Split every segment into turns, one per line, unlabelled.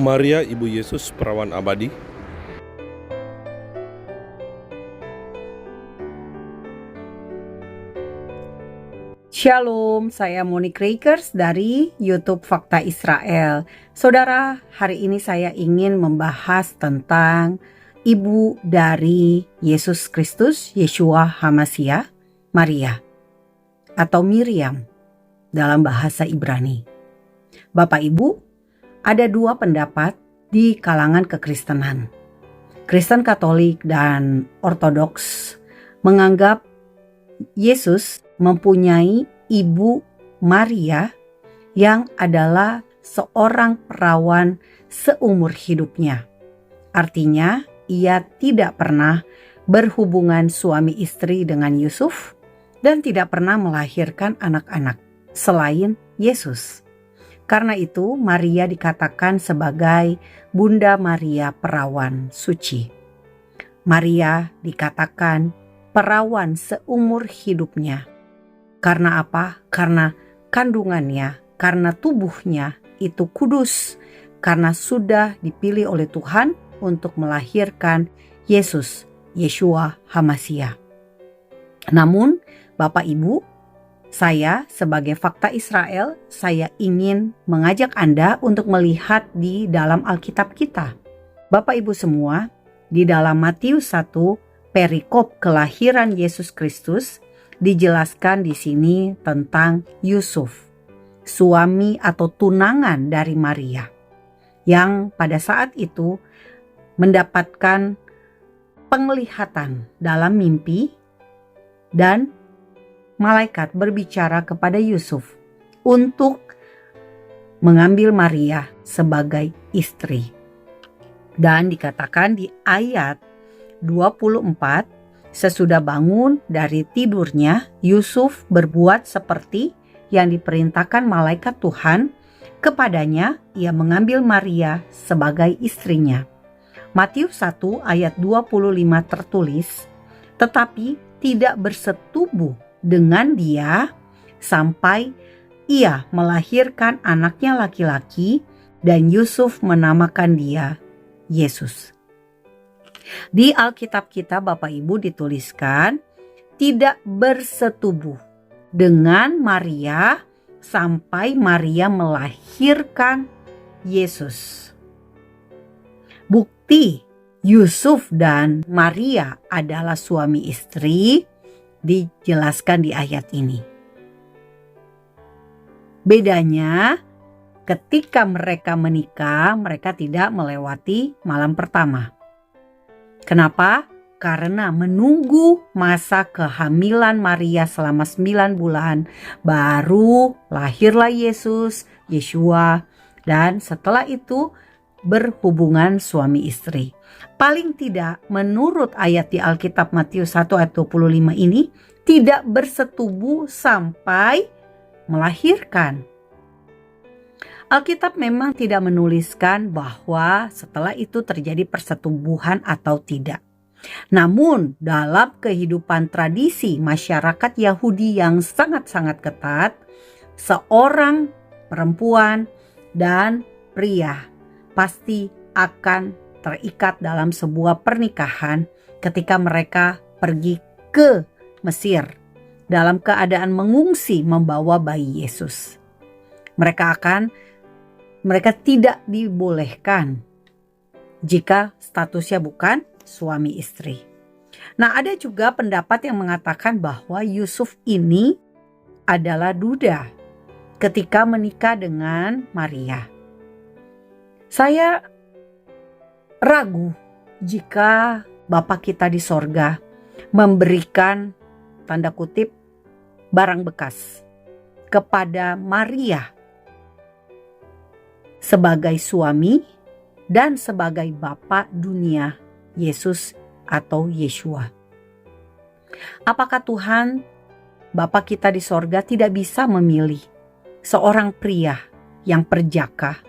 Maria Ibu Yesus Perawan Abadi.
Shalom, saya Monique Rakers dari YouTube Fakta Israel. Saudara, hari ini saya ingin membahas tentang ibu dari Yesus Kristus, Yeshua HaMashiach, Maria atau Miriam dalam bahasa Ibrani. Bapak Ibu, ada dua pendapat di kalangan kekristenan. Kristen Katolik dan Ortodoks menganggap Yesus mempunyai ibu Maria yang adalah seorang perawan seumur hidupnya. Artinya, ia tidak pernah berhubungan suami istri dengan Yusuf dan tidak pernah melahirkan anak-anak selain Yesus. Karena itu, Maria dikatakan sebagai Bunda Maria Perawan Suci. Maria dikatakan perawan seumur hidupnya. Karena apa? Karena kandungannya, karena tubuhnya itu kudus, karena sudah dipilih oleh Tuhan untuk melahirkan Yesus, Yeshua HaMashiach. Namun, Bapak Ibu, saya sebagai Fakta Israel, saya ingin mengajak Anda untuk melihat di dalam Alkitab kita. Bapak Ibu semua, di dalam Matius 1, perikop kelahiran Yesus Kristus, dijelaskan di sini tentang Yusuf, suami atau tunangan dari Maria, yang pada saat itu mendapatkan penglihatan dalam mimpi dan malaikat berbicara kepada Yusuf untuk mengambil Maria sebagai istri. Dan dikatakan di ayat 24, sesudah bangun dari tidurnya, Yusuf berbuat seperti yang diperintahkan malaikat Tuhan kepadanya. Ia mengambil Maria sebagai istrinya. Matius 1 ayat 25 tertulis, tetapi tidak bersetubuh dengan dia sampai ia melahirkan anaknya laki-laki, dan Yusuf menamakan dia Yesus. Di Alkitab kita, Bapak Ibu, dituliskan tidak bersetubuh dengan Maria sampai Maria melahirkan Yesus. Bukti Yusuf dan Maria adalah suami istri dijelaskan di ayat ini. Bedanya, ketika mereka menikah, mereka tidak melewati malam pertama. Kenapa? Karena menunggu masa kehamilan Maria selama 9 bulan, baru lahirlah Yesus, Yeshua, dan setelah itu berhubungan suami istri. Paling tidak menurut ayat di Alkitab Matius 1 ayat 25 ini, tidak bersetubuh sampai melahirkan. Alkitab memang tidak menuliskan bahwa setelah itu terjadi persetubuhan atau tidak. Namun dalam kehidupan tradisi masyarakat Yahudi yang sangat-sangat ketat, seorang perempuan dan pria pasti akan terikat dalam sebuah pernikahan ketika mereka pergi ke Mesir dalam keadaan mengungsi membawa bayi Yesus. Mereka tidak dibolehkan jika statusnya bukan suami istri. Nah, ada juga pendapat yang mengatakan bahwa Yusuf ini adalah duda ketika menikah dengan Maria. Saya ragu jika Bapa kita di sorga memberikan tanda kutip barang bekas kepada Maria sebagai suami dan sebagai bapa dunia Yesus atau Yeshua. Apakah Tuhan Bapa kita di sorga tidak bisa memilih seorang pria yang perjaka,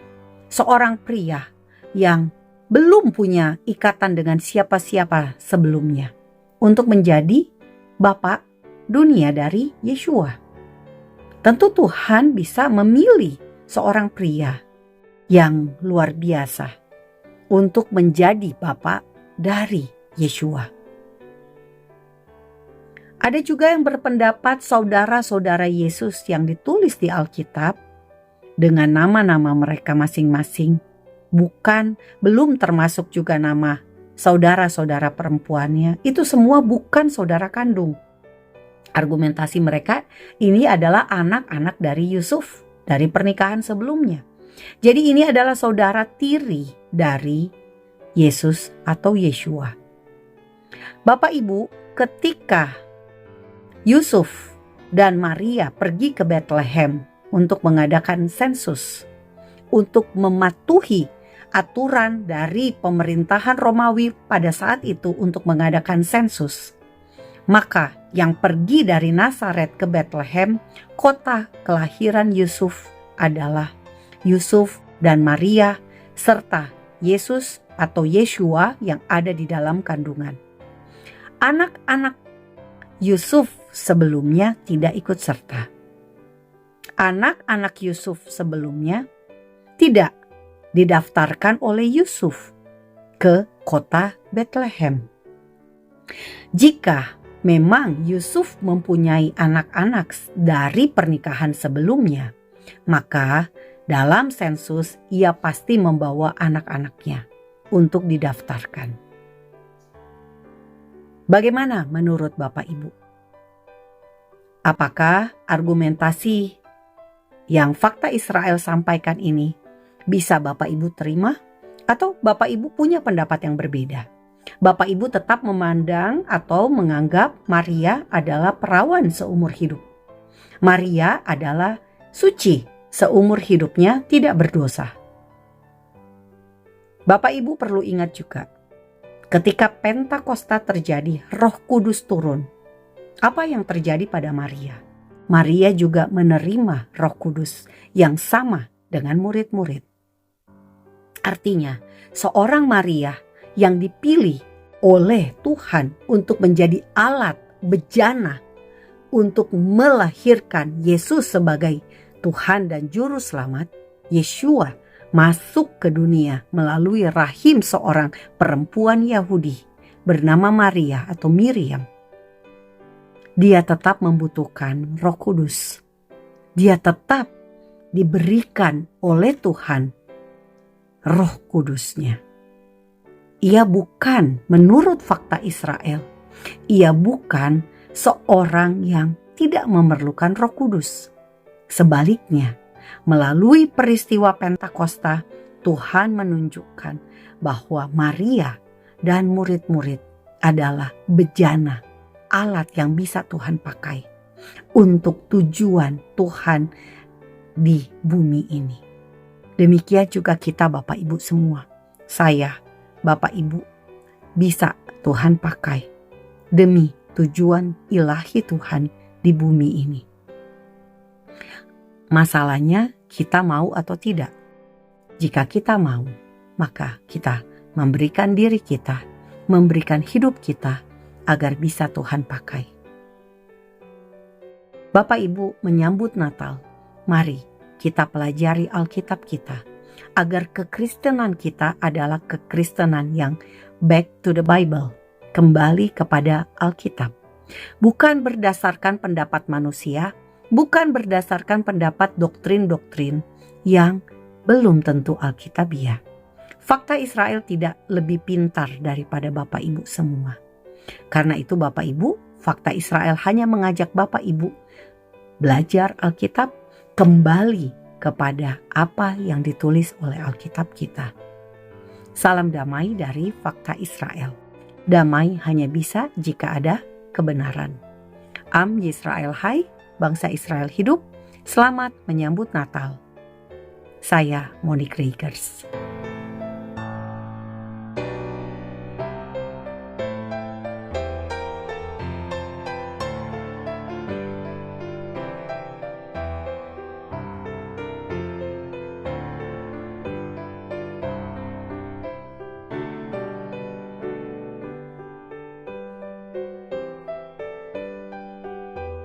seorang pria yang belum punya ikatan dengan siapa-siapa sebelumnya untuk menjadi bapa dunia dari Yeshua? Tentu Tuhan bisa memilih seorang pria yang luar biasa untuk menjadi bapak dari Yeshua. Ada juga yang berpendapat saudara-saudara Yesus yang ditulis di Alkitab dengan nama-nama mereka masing-masing belum termasuk juga nama saudara-saudara perempuannya, itu semua bukan saudara kandung. Argumentasi mereka ini adalah anak-anak dari Yusuf dari pernikahan sebelumnya. Jadi ini adalah saudara tiri dari Yesus atau Yeshua. Bapak Ibu, ketika Yusuf dan Maria pergi ke Bethlehem untuk mengadakan sensus, untuk mematuhi aturan dari pemerintahan Romawi pada saat itu untuk mengadakan sensus, maka yang pergi dari Nazaret ke Bethlehem, kota kelahiran Yusuf, adalah Yusuf dan Maria serta Yesus atau Yeshua yang ada di dalam kandungan. Anak-anak Yusuf sebelumnya tidak ikut serta. Anak-anak Yusuf sebelumnya tidak didaftarkan oleh Yusuf ke kota Bethlehem. Jika memang Yusuf mempunyai anak-anak dari pernikahan sebelumnya, maka dalam sensus ia pasti membawa anak-anaknya untuk didaftarkan. Bagaimana menurut Bapak Ibu? Apakah argumentasi yang fakta Israel sampaikan ini bisa Bapak Ibu terima? Atau Bapak Ibu punya pendapat yang berbeda? Bapak Ibu tetap memandang atau menganggap Maria adalah perawan seumur hidup. Maria adalah suci, seumur hidupnya tidak berdosa. Bapak Ibu perlu ingat juga, ketika Pentakosta terjadi, Roh Kudus turun. Apa yang terjadi pada Maria? Maria juga menerima Roh Kudus yang sama dengan murid-murid. Artinya, seorang Maria yang dipilih oleh Tuhan untuk menjadi alat bejana untuk melahirkan Yesus sebagai Tuhan dan Juru Selamat, Yeshua masuk ke dunia melalui rahim seorang perempuan Yahudi bernama Maria atau Miriam. Dia tetap membutuhkan Roh Kudus. Dia tetap diberikan oleh Tuhan Roh Kudusnya. Ia bukan menurut fakta Israel. Ia bukan seorang yang tidak memerlukan Roh Kudus. Sebaliknya, melalui peristiwa Pentakosta, Tuhan menunjukkan bahwa Maria dan murid-murid adalah bejana, alat yang bisa Tuhan pakai untuk tujuan Tuhan di bumi ini. Demikian juga kita Bapak Ibu semua. Saya, Bapak Ibu, bisa Tuhan pakai demi tujuan ilahi Tuhan di bumi ini. Masalahnya kita mau atau tidak. Jika kita mau, maka kita memberikan diri kita, memberikan hidup kita agar bisa Tuhan pakai. Bapak Ibu menyambut Natal, mari kita pelajari Alkitab kita agar kekristenan kita adalah kekristenan yang back to the Bible, kembali kepada Alkitab. Bukan berdasarkan pendapat manusia, bukan berdasarkan pendapat doktrin-doktrin yang belum tentu Alkitabiah. Fakta Israel tidak lebih pintar daripada Bapak Ibu semua. Karena itu Bapak Ibu, fakta Israel hanya mengajak Bapak Ibu belajar Alkitab, kembali kepada apa yang ditulis oleh Alkitab kita. Salam damai dari fakta Israel. Damai hanya bisa jika ada kebenaran. Am Yisrael Hai, bangsa Israel hidup, selamat menyambut Natal. Saya Monique Riegers.